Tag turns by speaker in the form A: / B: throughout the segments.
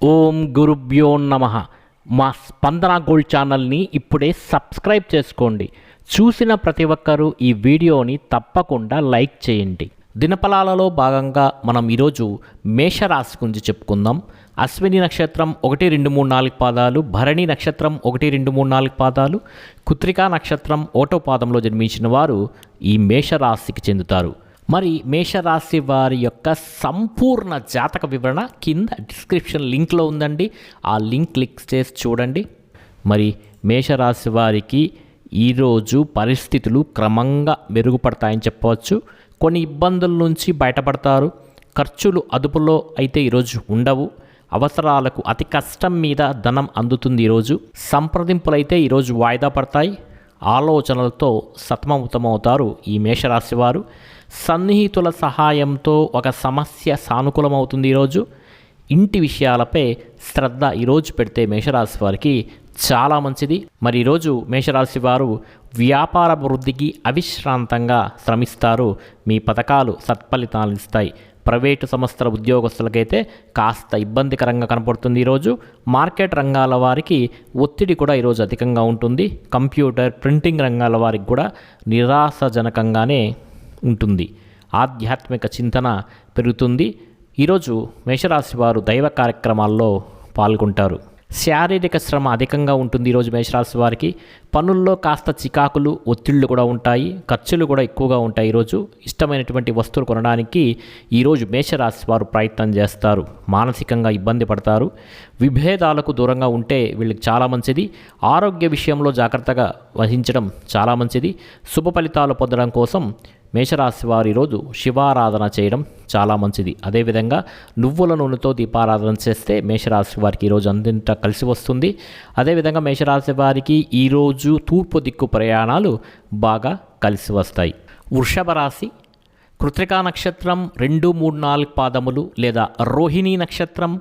A: ఓం గురుభ్యో నమః. మా స్పందన గోల్డ్ ఛానల్ని ఇప్పుడే సబ్స్క్రైబ్ చేసుకోండి. చూసిన ప్రతి ఒక్కరూ ఈ వీడియోని తప్పకుండా లైక్ చేయండి. దినఫలాలలో భాగంగా మనం ఈరోజు మేషరాశి గురించి చెప్పుకుందాం. అశ్విని నక్షత్రం 1, 2, 3, 4 పాదాలు, భరణి నక్షత్రం 1, 2, 3, 4 పాదాలు, కృత్తికా నక్షత్రం 1వ పాదంలో జన్మించిన వారు ఈ మేషరాశికి చెందుతారు. మరి మేషరాశి వారి యొక్క సంపూర్ణ జాతక వివరణ కింద డిస్క్రిప్షన్ లింక్లో ఉందండి. ఆ లింక్ క్లిక్ చేసి చూడండి. మరి మేషరాశి వారికి ఈరోజు పరిస్థితులు క్రమంగా మెరుగుపడతాయని చెప్పవచ్చు. కొన్ని ఇబ్బందుల నుంచి బయటపడతారు. ఖర్చులు అదుపులో అయితే ఈరోజు ఉండవు. అవసరాలకు అతి కష్టం మీద ధనం అందుతుంది. ఈరోజు సంప్రదింపులైతే ఈరోజు వాయిదా పడతాయి. ఆలోచనలతో సతమతమవుతారు ఈ మేషరాశి వారు. సన్నిహితుల సహాయంతో ఒక సమస్య సానుకూలమవుతుంది. ఈరోజు ఇంటి విషయాలపై శ్రద్ధ ఈరోజు పెడితే మేషరాశి వారికి చాలా మంచిది. మరి ఈరోజు మేషరాశి వారు వ్యాపార వృద్ధికి అవిశ్రాంతంగా శ్రమిస్తారు. మీ పథకాలు సత్ఫలితాలు ఇస్తాయి. ప్రైవేటు సంస్థల ఉద్యోగస్తులకైతే కాస్త ఇబ్బందికరంగా కనపడుతుంది. ఈరోజు మార్కెట్ రంగాల వారికి ఒత్తిడి కూడా ఈరోజు అధికంగా ఉంటుంది. కంప్యూటర్, ప్రింటింగ్ రంగాల వారికి కూడా నిరాశజనకంగానే ఉంటుంది. ఆధ్యాత్మిక చింతన పెరుగుతుంది. ఈరోజు మేషరాశి వారు దైవ కార్యక్రమాల్లో పాల్గొంటారు. శారీరక శ్రమ అధికంగా ఉంటుంది. ఈరోజు మేషరాశి వారికి పనుల్లో కాస్త చికాకులు, ఒత్తిళ్లు కూడా ఉంటాయి. ఖర్చులు కూడా ఎక్కువగా ఉంటాయి. ఈరోజు ఇష్టమైనటువంటి వస్తువులు కొనడానికి ఈరోజు మేషరాశి వారు ప్రయత్నం చేస్తారు. మానసికంగా ఇబ్బంది పడతారు. విభేదాలకు దూరంగా ఉంటే వీళ్ళకి చాలా మంచిది. ఆరోగ్య విషయంలో జాగ్రత్తగా వహించడం చాలా మంచిది. శుభ ఫలితాలు పొందడం కోసం మేషరాశి వారు ఈరోజు శివారాధన చేయడం చాలా మంచిది. అదేవిధంగా నువ్వుల నూనెతో దీపారాధన చేస్తే మేషరాశి వారికి ఈరోజు అందింట కలిసి వస్తుంది. అదేవిధంగా మేషరాశి వారికి ఈరోజు తూర్పు దిక్కు ప్రయాణాలు బాగా కలిసి వస్తాయి. వృషభ రాశి కృత్తికా నక్షత్రం 2, 3, 4 పాదములు లేదా రోహిణీ నక్షత్రం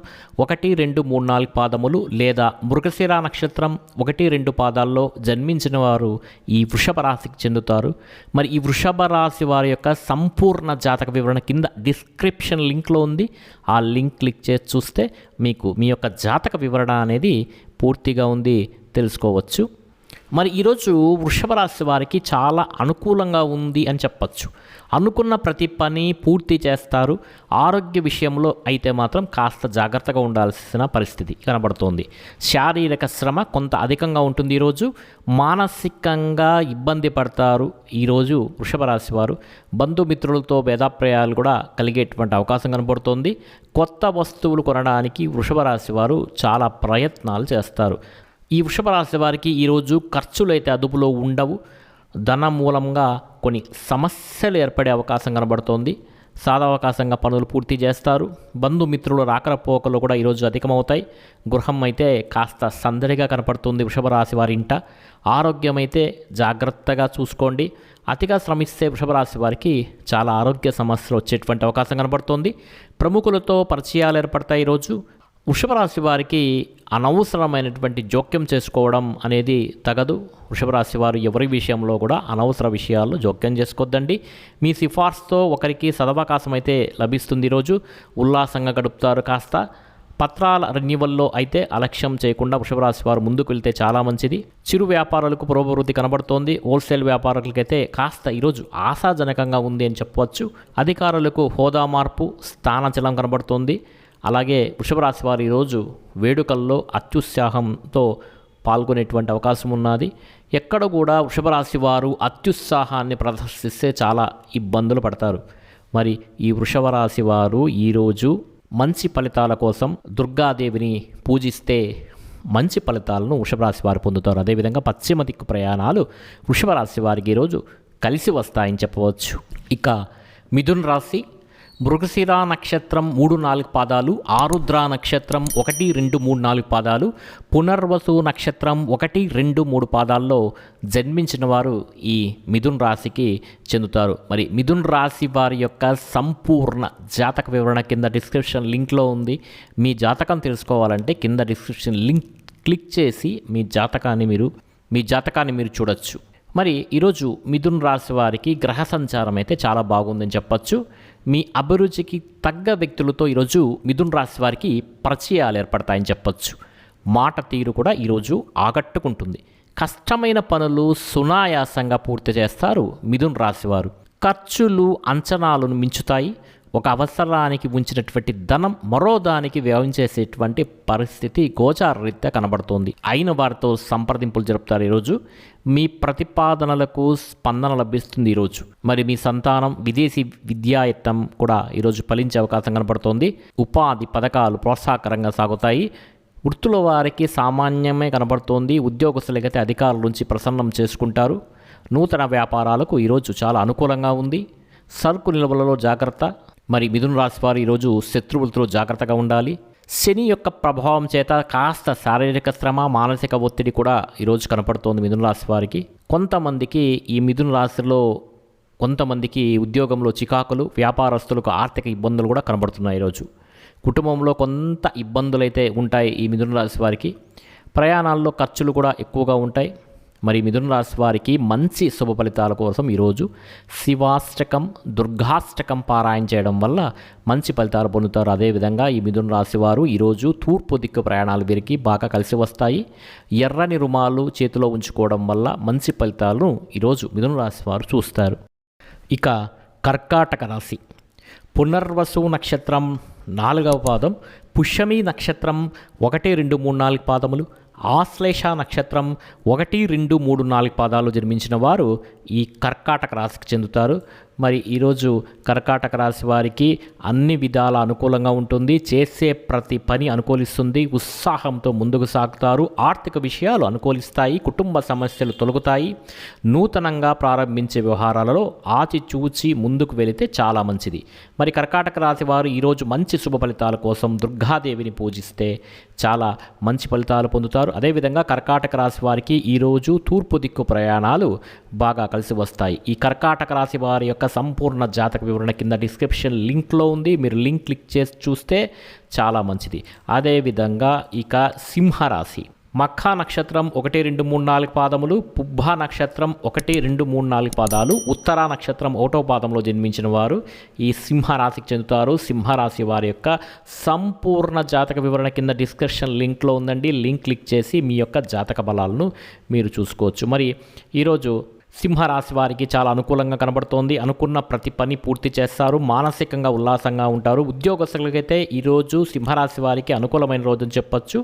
A: 1, 2, 3, 4 పాదములు లేదా మృగశిర నక్షత్రం 1, 2 పాదాల్లో జన్మించిన వారు ఈ వృషభ రాశికి చెందుతారు. మరి ఈ వృషభ రాశి వారి యొక్క సంపూర్ణ జాతక వివరణ కింద డిస్క్రిప్షన్ లింక్లో ఉంది. ఆ లింక్ క్లిక్ చేసి చూస్తే మీకు మీ యొక్క జాతక వివరణ అనేది పూర్తిగా ఉంది తెలుసుకోవచ్చు. మరి ఈరోజు వృషభ రాశి వారికి చాలా అనుకూలంగా ఉంది అని చెప్పచ్చు. అనుకున్న ప్రతి పని పూర్తి చేస్తారు. ఆరోగ్య విషయంలో అయితే మాత్రం కాస్త జాగ్రత్తగా ఉండాల్సిన పరిస్థితి కనబడుతోంది. శారీరక శ్రమ కొంత అధికంగా ఉంటుంది. ఈరోజు మానసికంగా ఇబ్బంది పడతారు. ఈరోజు వృషభ రాశి వారు బంధుమిత్రులతో భేదాభిప్రాయాలు కూడా కలిగేటువంటి అవకాశం కనబడుతోంది. కొత్త వస్తువులు కొనడానికి వృషభ రాశి వారు చాలా ప్రయత్నాలు చేస్తారు. ఈ వృషభ రాశి వారికి ఈరోజు ఖర్చులు అయితే అదుపులో ఉండవు. ధన మూలంగా కొన్ని సమస్యలు ఏర్పడే అవకాశం కనబడుతోంది. సాధావకాశంగా పనులు పూర్తి చేస్తారు. బంధుమిత్రుల రాకరపోకలు కూడా ఈరోజు అధికమవుతాయి. గృహం అయితే కాస్త సందడిగా కనపడుతుంది వృషభ రాశి వారి ఇంట. ఆరోగ్యం అయితే జాగ్రత్తగా చూసుకోండి. అతిగా శ్రమిస్తే వృషభ రాశి వారికి చాలా ఆరోగ్య సమస్యలు వచ్చేటువంటి అవకాశం కనబడుతోంది. ప్రముఖులతో పరిచయాలు ఏర్పడతాయి. ఈరోజు వృషభ రాశి వారికి అనవసరమైనటువంటి జోక్యం చేసుకోవడం అనేది తగదు. వృషభ రాశి వారు ఎవరి విషయంలో కూడా అనవసర విషయాల్లో జోక్యం చేసుకోవద్దండి. మీ సిఫార్సుతో ఒకరికి సదవకాశం అయితే లభిస్తుంది. ఈరోజు ఉల్లాసంగా గడుపుతారు. కాస్త పత్రాల రెన్యువల్లో అయితే అలక్ష్యం చేయకుండా వృషభ రాశి వారు ముందుకు వెళ్తే చాలా మంచిది. చిరు వ్యాపారులకు పురోభివృద్ధి కనబడుతోంది. హోల్సేల్ వ్యాపారులకైతే కాస్త ఈరోజు ఆశాజనకంగా ఉంది అని చెప్పవచ్చు. అధికారులకు హోదా మార్పు, స్థానచలం కనబడుతోంది. అలాగే వృషభ రాశి వారు ఈరోజు వేడుకల్లో అత్యుత్సాహంతో పాల్గొనేటువంటి అవకాశం ఉన్నది. ఎక్కడ కూడా వృషభ రాశి వారు అత్యుత్సాహాన్ని ప్రదర్శిస్తే చాలా ఇబ్బందులు పడతారు. మరి ఈ వృషభ రాశి వారు ఈరోజు మంచి ఫలితాల కోసం దుర్గాదేవిని పూజిస్తే మంచి ఫలితాలను వృషభ రాశి వారు పొందుతారు. అదేవిధంగా పశ్చిమ దిక్కు ప్రయాణాలు వృషభ రాశి వారికి ఈరోజు కలిసి వస్తాయని చెప్పవచ్చు. ఇక మిథున రాశి మృగశిర నక్షత్రం 3, 4 పాదాలు, ఆరుద్ర నక్షత్రం 1, 2, 3, 4 పాదాలు, పునర్వసు నక్షత్రం 1, 2, 3 పాదాల్లో జన్మించిన వారు ఈ మిథున రాశికి చెందుతారు. మరి మిథున రాశి వారి యొక్క సంపూర్ణ జాతక వివరణ కింద డిస్క్రిప్షన్ లింక్లో ఉంది. మీ జాతకం తెలుసుకోవాలంటే కింద డిస్క్రిప్షన్ లింక్ క్లిక్ చేసి మీ జాతకాన్ని మీరు చూడొచ్చు. మరి ఈరోజు మిథున రాశి వారికి గ్రహ సంచారం అయితే చాలా బాగుందని చెప్పచ్చు. మీ అభిరుచికి తగ్గ వ్యక్తులతో ఈరోజు మిథున రాశి వారికి పరిచయాలు ఏర్పడతాయని చెప్పొచ్చు. మాట తీరు కూడా ఈరోజు ఆకట్టుకుంటుంది. కష్టమైన పనులు సునాయాసంగా పూర్తి చేస్తారు మిథున రాశివారు. ఖర్చులు అంచనాలను మించుతాయి. ఒక అవసరానికి ఉంచినటువంటి ధనం మరో దానికి వ్యయం చేసేటువంటి పరిస్థితి గోచారరీత్యా కనబడుతోంది. అయిన వారితో సంప్రదింపులు జరుపుతారు ఈరోజు. మీ ప్రతిపాదనలకు స్పందన లభిస్తుంది ఈరోజు. మరి మీ సంతానం విదేశీ విద్యాయత్నం కూడా ఈరోజు ఫలించే అవకాశం కనబడుతోంది. ఉపాధి పథకాలు ప్రోత్సాహకరంగా సాగుతాయి. వృత్తుల వారికి సామాన్యమే కనబడుతోంది. ఉద్యోగస్తులకైతే అధికారుల నుంచి ప్రసన్నం చేసుకుంటారు. నూతన వ్యాపారాలకు ఈరోజు చాలా అనుకూలంగా ఉంది. సరుకు నిల్వలలో జాగ్రత్త. మరి మిథున రాశి వారు ఈరోజు శత్రువులతో జాగ్రత్తగా ఉండాలి. శని యొక్క ప్రభావం చేత కాస్త శారీరక శ్రమ, మానసిక ఒత్తిడి కూడా ఈరోజు కనపడుతోంది మిథున రాశి వారికి. కొంతమందికి ఈ మిథున రాశిలో కొంతమందికి ఉద్యోగంలో చికాకులు, వ్యాపారస్తులకు ఆర్థిక ఇబ్బందులు కూడా కనబడుతున్నాయి ఈరోజు. కుటుంబంలో కొంత ఇబ్బందులు అయితే ఉంటాయి ఈ మిథున రాశి వారికి. ప్రయాణాల్లో ఖర్చులు కూడా ఎక్కువగా ఉంటాయి. మరి మిథున రాశి వారికి మంచి శుభ ఫలితాల కోసం ఈరోజు శివాష్టకం, దుర్గాష్టకం పారాయణ చేయడం వల్ల మంచి ఫలితాలు పొందుతారు. అదేవిధంగా ఈ మిథున రాశి వారు ఈరోజు తూర్పు దిక్కు ప్రయాణాలు వీరికి బాగా కలిసి వస్తాయి. ఎర్రని రుమాలు చేతిలో ఉంచుకోవడం వల్ల మంచి ఫలితాలను ఈరోజు మిథున రాశి వారు చూస్తారు. ఇక కర్కాటక రాశి. పునర్వసు నక్షత్రం 4వ పాదం, పుష్యమి నక్షత్రం 1, 2, 3, 4 పాదములు, ఆశ్లేష నక్షత్రం 1, 2, 3, 4 పాదాలు జన్మించిన వారు ఈ కర్కాటక రాశికి చెందుతారు. మరి ఈరోజు కర్కాటక రాశి వారికి అన్ని విధాల అనుకూలంగా ఉంటుంది. చేసే ప్రతి పని అనుకూలిస్తుంది. ఉత్సాహంతో ముందుకు సాగుతారు. ఆర్థిక విషయాలు అనుకూలిస్తాయి. కుటుంబ సమస్యలు తొలగుతాయి. నూతనంగా ప్రారంభించే వ్యవహారాలలో ఆచిచూచి ముందుకు వెళితే చాలా మంచిది. మరి కర్కాటక రాశి వారు ఈరోజు మంచి శుభ ఫలితాల కోసం దుర్గాదేవిని పూజిస్తే చాలా మంచి ఫలితాలు పొందుతారు. అదేవిధంగా కర్కాటక రాశి వారికి ఈరోజు తూర్పు దిక్కు ప్రయాణాలు బాగా కలిసి వస్తాయి. ఈ కర్కాటక రాశి వారి యొక్క సంపూర్ణ జాతక వివరణ కింద డిస్క్రిప్షన్ లింక్లో ఉంది. మీరు లింక్ క్లిక్ చేసి చూస్తే చాలా మంచిది. అదేవిధంగా ఇక సింహరాశి. మఖా నక్షత్రం 1, 2, 3, 4 పాదములు, పుబ్బా నక్షత్రం 1, 2, 3, 4 పాదాలు, ఉత్తరా నక్షత్రం 1వ పాదంలో జన్మించిన వారు ఈ సింహరాశికి చెందుతారు. సింహరాశి వారి యొక్క సంపూర్ణ జాతక వివరణ కింద డిస్క్రిప్షన్ లింక్లో ఉందండి. లింక్ క్లిక్ చేసి మీ యొక్క జాతక బలాలను మీరు చూసుకోవచ్చు. మరి ఈరోజు సింహరాశి వారికి చాలా అనుకూలంగా కనబడుతోంది. అనుకున్న ప్రతి పని పూర్తి చేస్తారు. మానసికంగా ఉల్లాసంగా ఉంటారు. ఉద్యోగస్తులకైతే ఈరోజు సింహరాశి వారికి అనుకూలమైన రోజు అని చెప్పొచ్చు.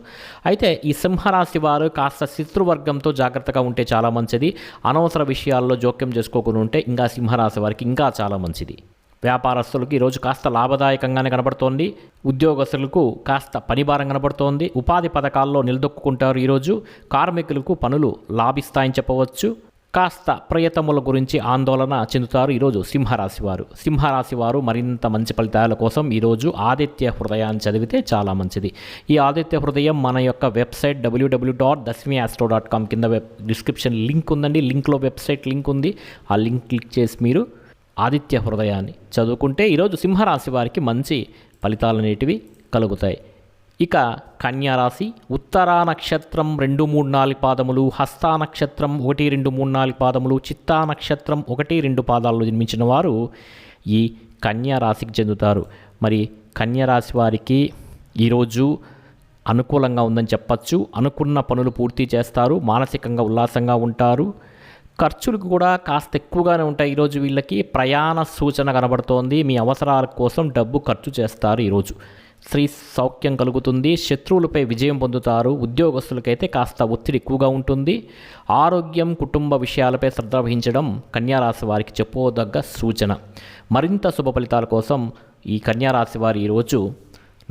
A: అయితే ఈ సింహరాశి వారు కాస్త శత్రువర్గంతో జాగ్రత్తగా ఉంటే చాలా మంచిది. అనవసర విషయాల్లో జోక్యం చేసుకోకుండా ఉంటే ఇంకా సింహరాశి వారికి ఇంకా చాలా మంచిది. వ్యాపారస్తులకు ఈరోజు కాస్త లాభదాయకంగానే కనబడుతోంది. ఉద్యోగస్తులకు కాస్త పనిభారం కనబడుతోంది. ఉపాధి పథకాల్లో నిలదొక్కుంటారు. ఈరోజు కార్మికులకు పనులు లాభిస్తాయని చెప్పవచ్చు. కాస్త ప్రయత్నముల గురించి ఆందోళన చెందుతారు ఈరోజు సింహరాశి వారు. సింహరాశి వారు మరింత మంచి ఫలితాల కోసం ఈరోజు ఆదిత్య హృదయాన్ని చదివితే చాలా మంచిది. ఈ ఆదిత్య హృదయం మన యొక్క వెబ్సైట్ www.dasmiastro.com కింద డిస్క్రిప్షన్ లింక్ ఉందండి. లింక్లో వెబ్సైట్ లింక్ ఉంది. ఆ లింక్ క్లిక్ చేసి మీరు ఆదిత్య హృదయాన్ని చదువుకుంటే ఈరోజు సింహరాశి వారికి మంచి ఫలితాలు అనేటివి కలుగుతాయి. ఇక కన్యారాశి. ఉత్తరా నక్షత్రం 2, 3, 4 పాదములు, హస్తా నక్షత్రం 1, 2, 3, 4 పాదములు, చిత్తా నక్షత్రం 1, 2 పాదాల్లో జన్మించిన వారు ఈ కన్యారాశికి చెందుతారు. మరి కన్యారాశి వారికి ఈరోజు అనుకూలంగా ఉందని చెప్పచ్చు. అనుకున్న పనులు పూర్తి చేస్తారు. మానసికంగా ఉల్లాసంగా ఉంటారు. ఖర్చులకు కూడా కాస్త ఎక్కువగానే ఉంటాయి ఈరోజు వీళ్ళకి. ప్రయాణ సూచన కనబడుతోంది. మీ అవసరాల కోసం డబ్బు ఖర్చు చేస్తారు ఈరోజు. స్త్రీ సౌఖ్యం కలుగుతుంది. శత్రువులపై విజయం పొందుతారు. ఉద్యోగస్తులకైతే కాస్త ఒత్తిడి ఎక్కువగా ఉంటుంది. ఆరోగ్యం, కుటుంబ విషయాలపై శ్రద్ధ వహించడం కన్యారాశి వారికి చెప్పుకోదగ్గ సూచన. మరింత శుభ ఫలితాల కోసం ఈ కన్యారాశి వారు ఈరోజు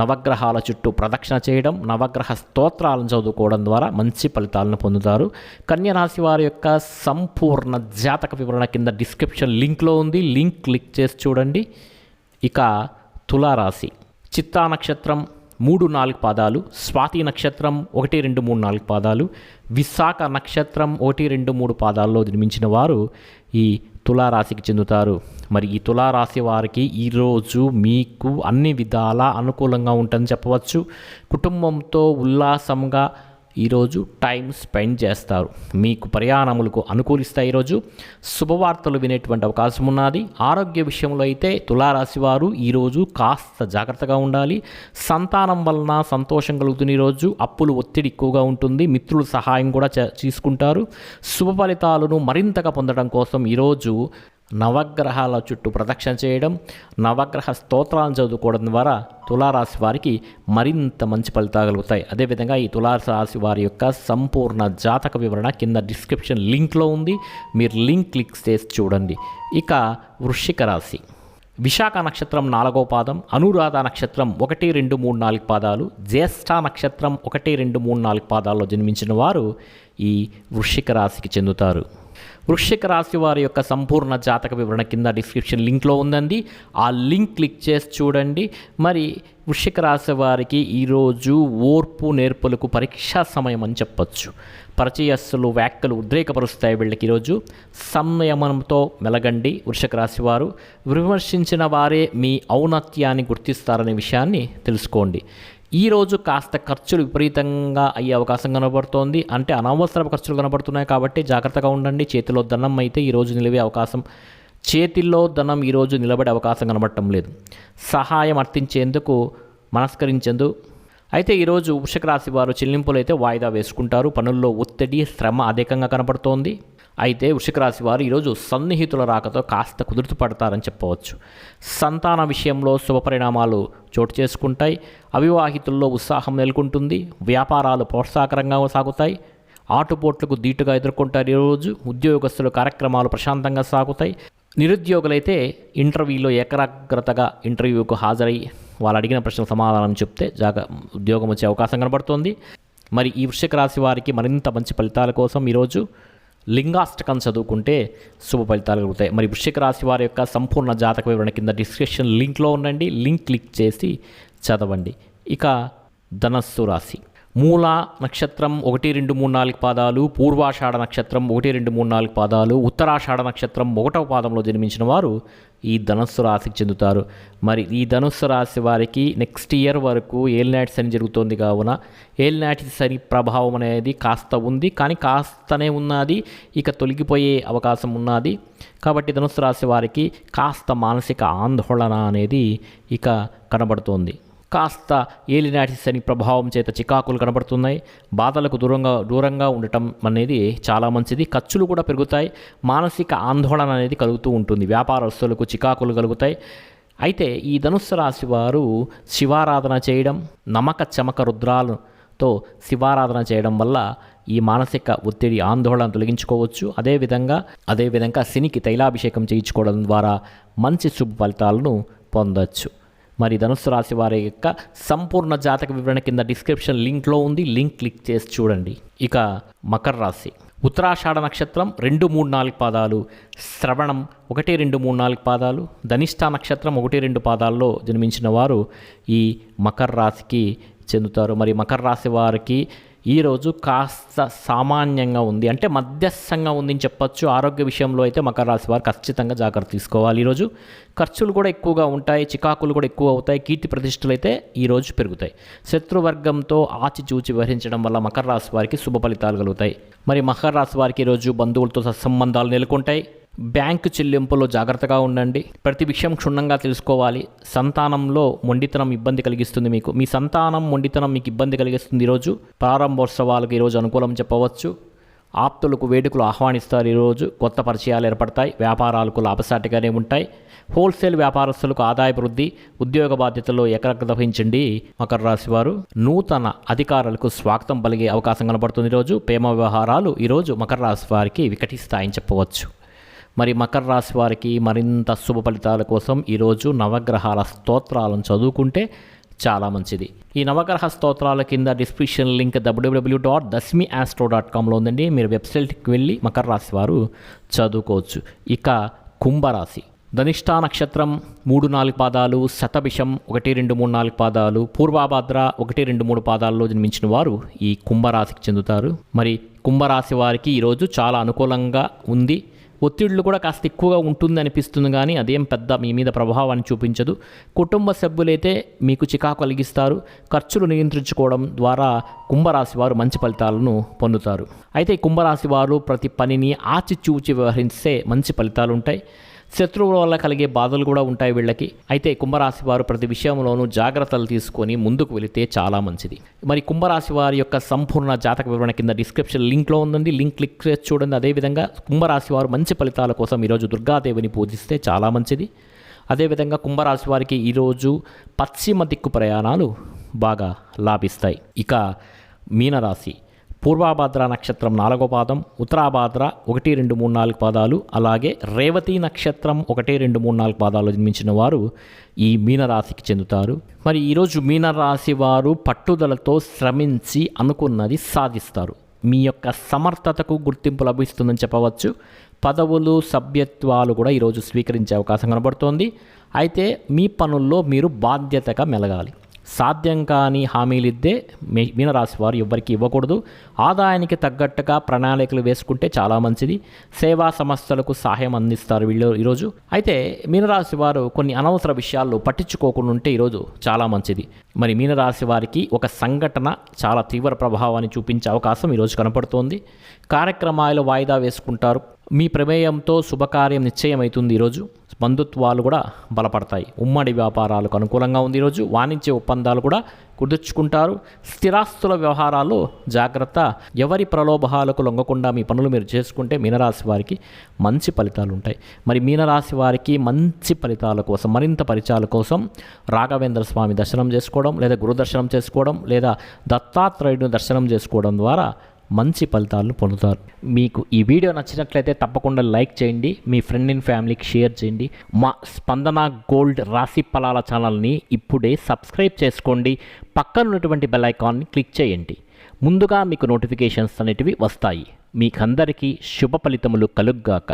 A: నవగ్రహాల చుట్టూ ప్రదక్షిణ చేయడం, నవగ్రహ స్తోత్రాలను చదువుకోవడం ద్వారా మంచి ఫలితాలను పొందుతారు. కన్యారాశి వారి యొక్క సంపూర్ణ జాతక వివరణ కింద డిస్క్రిప్షన్ లింక్లో ఉంది. లింక్ క్లిక్ చేసి చూడండి. ఇక తులారాశి. చిత్తా నక్షత్రం 3, 4 పాదాలు, స్వాతి నక్షత్రం 1, 2, 3, 4 పాదాలు, విశాఖ నక్షత్రం 1, 2, 3 పాదాల్లో జన్మించిన వారు ఈ తులారాశికి చెందుతారు. మరి ఈ తులారాశి వారికి ఈరోజు మీకు అన్ని విధాలా అనుకూలంగా ఉంటుందని చెప్పవచ్చు. కుటుంబంతో ఉల్లాసంగా ఈరోజు టైం స్పెండ్ చేస్తారు. మీకు ప్రయాణములకు అనుకూలిస్తాయి. ఈరోజు శుభవార్తలు వినేటువంటి అవకాశం ఉన్నది. ఆరోగ్య విషయంలో అయితే తులారాశి వారు ఈరోజు కాస్త జాగ్రత్తగా ఉండాలి. సంతానం వలన సంతోషం కలుగుతుంది. ఈరోజు అప్పులు ఒత్తిడి ఎక్కువగా ఉంటుంది. మిత్రుల సహాయం కూడా తీసుకుంటారు. శుభ ఫలితాలను మరింతగా పొందడం కోసం ఈరోజు నవగ్రహాల చుట్టూ ప్రదక్షిణ చేయడం, నవగ్రహ స్తోత్రాలను చదువుకోవడం ద్వారా తులారాశి వారికి మరింత మంచి ఫలితాలు కలుగుతాయి. అదేవిధంగా ఈ తులారాశి వారి యొక్క సంపూర్ణ జాతక వివరణ కింద డిస్క్రిప్షన్ లింక్లో ఉంది. మీరు లింక్ క్లిక్ చేసి చూడండి. ఇక వృశ్చిక రాశి, విశాఖ నక్షత్రం 4వ పాదం, అనురాధ నక్షత్రం 1, 2, 3, 4 పాదాలు, జ్యేష్ఠ నక్షత్రం 1, 2, 3, 4 పాదాల్లో జన్మించిన వారు ఈ వృశ్చిక రాశికి చెందుతారు. వృశ్చిక రాశి వారి యొక్క సంపూర్ణ జాతక వివరణ కింద డిస్క్రిప్షన్ లింక్లో ఉందండి. ఆ లింక్ క్లిక్ చేసి చూడండి. మరి వృశ్చిక రాశి వారికి ఈరోజు ఓర్పు నేర్పులకు పరీక్షా సమయం అని చెప్పచ్చు. పరిచయస్సులు వ్యాఖ్యలు ఉద్రేకపరుస్తాయి. వీళ్ళకి ఈరోజు సంయమనంతో మెలగండి. వృశ్చిక రాశి వారు విమర్శించిన వారే మీ ఔన్నత్యాన్ని గుర్తిస్తారనే విషయాన్ని తెలుసుకోండి. ఈరోజు కాస్త ఖర్చులు విపరీతంగా అయ్యే అవకాశం కనబడుతోంది. అంటే అనవసర ఖర్చులు కనబడుతున్నాయి కాబట్టి జాగ్రత్తగా ఉండండి. చేతిలో ధనం అయితే ఈరోజు నిలివే అవకాశం, చేతిల్లో ధనం ఈరోజు నిలబడే అవకాశం కనబడటం లేదు. సహాయం అర్థించేందుకు మనస్కరించేందుకు అయితే ఈరోజు వృశ్చిక రాశి వారు చెల్లింపులు అయితే వాయిదా వేసుకుంటారు. పనుల్లో ఒత్తిడి శ్రమ అధికంగా కనబడుతోంది. అయితే వృశ్చిక రాశి వారు ఈరోజు సన్నిహితుల రాకతో కాస్త కుదురుతు పడతారని చెప్పవచ్చు. సంతాన విషయంలో శుభపరిణామాలు చోటు చేసుకుంటాయి. అవివాహితుల్లో ఉత్సాహం నెలకొంటుంది. వ్యాపారాలు ప్రోత్సాహకరంగా సాగుతాయి. ఆటుపోట్లకు ధీటుగా ఎదుర్కొంటారు. ఈరోజు ఉద్యోగస్తుల కార్యక్రమాలు ప్రశాంతంగా సాగుతాయి. నిరుద్యోగులైతే ఇంటర్వ్యూలో ఏకాగ్రతగా ఇంటర్వ్యూకు హాజరై వాళ్ళు అడిగిన ప్రశ్నలకు సమాధానం చెప్తే ఉద్యోగం వచ్చే అవకాశం కనబడుతోంది. మరి ఈ వృశ్చిక రాశి వారికి మరింత మంచి ఫలితాల కోసం ఈరోజు లింగాష్టకం చదువుకుంటే శుభ ఫలితాలు కలుగుతాయి. మరి వృశ్చిక రాశి వారి యొక్క సంపూర్ణ జాతక వివరణ కింద డిస్క్రిప్షన్ లింక్లో ఉండండి. లింక్ క్లిక్ చేసి చదవండి. ఇక ధనస్సు రాశి, మూల నక్షత్రం 1, 2, 3, 4 పాదాలు, పూర్వాషాఢ నక్షత్రం 1, 2, 3, 4 పాదాలు, ఉత్తరాషాఢ నక్షత్రం 1వ పాదంలో జన్మించిన వారు ఈ ధనుస్సు రాశికి చెందుతారు. మరి ఈ ధనుస్సు రాశి వారికి నెక్స్ట్ ఇయర్ వరకు ఏలినాటి శని జరుగుతోంది కావున ఏలినాటి శని ప్రభావం అనేది కాస్త ఉంది, కానీ కాస్తనే ఉన్నది, ఇక తొలగిపోయే అవకాశం ఉన్నది. కాబట్టి ధనుస్సు రాశి వారికి కాస్త మానసిక ఆందోళన అనేది ఇక కనబడుతోంది. కాస్త ఏలినాటి శని ప్రభావం చేత చికాకులు కనబడుతున్నాయి. బాధలకు దూరంగా ఉండటం అనేది చాలా మంచిది. ఖర్చులు కూడా పెరుగుతాయి. మానసిక ఆందోళన అనేది కలుగుతూ ఉంటుంది. వ్యాపారస్తులకు చికాకులు కలుగుతాయి. అయితే ఈ ధనుస్సు రాశి వారు శివారాధన చేయడం, నమక చమక రుద్రాలతో శివారాధన చేయడం వల్ల ఈ మానసిక ఒత్తిడి ఆందోళన తొలగించుకోవచ్చు. అదేవిధంగా శనికి తైలాభిషేకం చేయించుకోవడం ద్వారా మంచి శుభ ఫలితాలను పొందవచ్చు. మరి ధనుస్సు రాశి వారి యొక్క సంపూర్ణ జాతక వివరణ కింద డిస్క్రిప్షన్ లింక్లో ఉంది. లింక్ క్లిక్ చేసి చూడండి. ఇక మకర రాశి, ఉత్తరాషాఢ నక్షత్రం 2, 3, 4 పాదాలు, శ్రవణం 1, 2, 3, 4 పాదాలు, ధనిష్ఠ నక్షత్రం 1, 2 పాదాల్లో జన్మించిన వారు ఈ మకర రాశికి చెందుతారు. మరి మకర రాశి వారికి ఈరోజు కాస్త సామాన్యంగా ఉంది, అంటే మధ్యస్థంగా ఉందని చెప్పచ్చు. ఆరోగ్య విషయంలో అయితే మకర రాశి వారు ఖచ్చితంగా జాగ్రత్త తీసుకోవాలి. ఈరోజు ఖర్చులు కూడా ఎక్కువగా ఉంటాయి, చికాకులు కూడా ఎక్కువ అవుతాయి, కీర్తి ప్రతిష్టలు అయితే ఈరోజు పెరుగుతాయి. శత్రువర్గంతో ఆచిచూచి వ్యవహరించడం వల్ల మకర రాశి వారికి శుభ ఫలితాలు కలుగుతాయి. మరి మకర రాశి వారికి ఈరోజు బంధువులతో సత్సంబంధాలు నెలకొంటాయి. బ్యాంకు చెల్లింపులో జాగ్రత్తగా ఉండండి. ప్రతి విషయం క్షుణ్ణంగా తెలుసుకోవాలి. సంతానంలో మొండితనం ఇబ్బంది కలిగిస్తుంది. మీ సంతానం మొండితనం మీకు ఇబ్బంది కలిగిస్తుంది. ఈరోజు ప్రారంభోత్సవాలకు ఈరోజు అనుకూలం చెప్పవచ్చు. ఆప్తులకు వేడుకలు ఆహ్వానిస్తారు. ఈరోజు కొత్త పరిచయాలు ఏర్పడతాయి. వ్యాపారాలకు లాభసాటిగానే ఉంటాయి. హోల్సేల్ వ్యాపారస్తులకు ఆదాయ వృద్ధి, ఉద్యోగ బాధ్యతల్లో ఏకాగ్రత వహించండి. మకర రాశి వారు నూతన అధికారులకు స్వాగతం పలిగే అవకాశం కనబడుతుంది. ఈరోజు ప్రేమ వ్యవహారాలు ఈరోజు మకర రాశి వారికి వికటిస్తాయని చెప్పవచ్చు. మరి మకర రాశి వారికి మరింత శుభ ఫలితాల కోసం ఈరోజు నవగ్రహాల స్తోత్రాలను చదువుకుంటే చాలా మంచిది. ఈ నవగ్రహ స్తోత్రాల కింద డిస్క్రిప్షన్ లింక్ www.dasmiastro.comలో ఉందండి. మీరు వెబ్సైట్కి వెళ్ళి మకర రాశి వారు చదువుకోవచ్చు. ఇక కుంభరాశి, ధనిష్ఠా నక్షత్రం 3, 4 పాదాలు, శతభిషం 1, 2, 3, 4 పాదాలు, పూర్వాభాద్ర 1, 2, 3 పాదాల్లో జన్మించిన వారు ఈ కుంభరాశికి చెందుతారు. మరి కుంభరాశి వారికి ఈరోజు చాలా అనుకూలంగా ఉంది. ఒత్తిళ్లు కూడా కాస్త ఎక్కువగా ఉంటుంది అనిపిస్తుంది, కానీ అదేం పెద్ద మీ మీద ప్రభావాన్ని చూపించదు. కుటుంబ సభ్యులైతే మీకు చికాకు కలిగిస్తారు. ఖర్చులు నియంత్రించుకోవడం ద్వారా కుంభరాశి వారు మంచి ఫలితాలను పొందుతారు. అయితే కుంభరాశి వారు ప్రతి పనిని ఆచిచూచి వ్యవహరిస్తే మంచి ఫలితాలు ఉంటాయి. శత్రువుల వల్ల కలిగే బాధలు కూడా ఉంటాయి వీళ్ళకి. అయితే కుంభరాశి వారు ప్రతి విషయంలోనూ జాగ్రత్తలు తీసుకొని ముందుకు వెళితే చాలా మంచిది. మరి కుంభరాశి వారి యొక్క సంపూర్ణ జాతక వివరణ కింద డిస్క్రిప్షన్ లింక్లో ఉందండి, లింక్ క్లిక్ చేసి చూడండి. అదేవిధంగా కుంభరాశి వారు మంచి ఫలితాల కోసం ఈరోజు దుర్గాదేవిని పూజిస్తే చాలా మంచిది. అదేవిధంగా కుంభరాశి వారికి ఈరోజు పశ్చిమ దిక్కు ప్రయాణాలు బాగా లాభిస్తాయి. ఇక మీనరాశి, పూర్వాభాద్ర నక్షత్రం 4వ పాదం, ఉత్తరాభాద్ర 1, 2, 3, 4 పాదాలు, అలాగే రేవతి నక్షత్రం 1, 2, 3, 4 పాదాలు జన్మించిన వారు ఈ మీనరాశికి చెందుతారు. మరి ఈరోజు మీనరాశి వారు పట్టుదలతో శ్రమించి అనుకున్నది సాధిస్తారు. మీ యొక్క సమర్థతకు గుర్తింపు లభిస్తుందని చెప్పవచ్చు. పదవులు, సభ్యత్వాలు కూడా ఈరోజు స్వీకరించే అవకాశం కనబడుతోంది. అయితే మీ పనుల్లో మీరు బాధ్యతగా మెలగాలి. సాధ్యం కాని హామీలిద్దే మీనరాశి వారు ఎవ్వరికి ఇవ్వకూడదు. ఆదాయానికి తగ్గట్టుగా ప్రణాళికలు వేసుకుంటే చాలా మంచిది. సేవా సంస్థలకు సహాయం అందిస్తారు వీళ్ళు ఈరోజు. అయితే మీనరాశి వారు కొన్ని అనవసర విషయాల్లో పట్టించుకోకుండా ఉంటే ఈరోజు చాలా మంచిది. మరి మీనరాశి వారికి ఒక సంఘటన చాలా తీవ్ర ప్రభావాన్ని చూపించే అవకాశం ఈరోజు కనపడుతోంది. కార్యక్రమాలు వాయిదా వేసుకుంటారు. మీ ప్రమేయంతో శుభకార్యం నిశ్చయమవుతుంది. ఈరోజు బంధుత్వాలు కూడా బలపడతాయి. ఉమ్మడి వ్యాపారాలకు అనుకూలంగా ఉంది. ఈరోజు వాణిజ్య ఒప్పందాలు కూడా కుదుర్చుకుంటారు. స్థిరాస్తుల వ్యవహారాల్లో జాగ్రత్త. ఎవరి ప్రలోభాలకు లొంగకుండా మీ పనులు మీరు చేసుకుంటే మీనరాశి వారికి మంచి ఫలితాలు ఉంటాయి. మరి మీనరాశి వారికి మంచి ఫలితాల కోసం, మరింత పరిచయాల కోసం రాఘవేంద్ర స్వామి దర్శనం చేసుకోవడం, లేదా గురు దర్శనం చేసుకోవడం, లేదా దత్తాత్రేయుడిని దర్శనం చేసుకోవడం ద్వారా మంచి ఫలితాలను పొందుతారు. మీకు ఈ వీడియో నచ్చినట్లయితే తప్పకుండా లైక్ చేయండి, మీ ఫ్రెండ్ అండ్ ఫ్యామిలీకి షేర్ చేయండి. మా స్పందన గోల్డ్ రాశి ఫలాల ఛానల్ని ఇప్పుడే సబ్స్క్రైబ్ చేసుకోండి. పక్కన ఉన్నటువంటి బెల్ ఐకాన్ని క్లిక్ చేయండి. ముందుగా మీకు నోటిఫికేషన్స్ అనేటివి వస్తాయి. మీకందరికీ శుభ ఫలితములు కలుగ్గాక.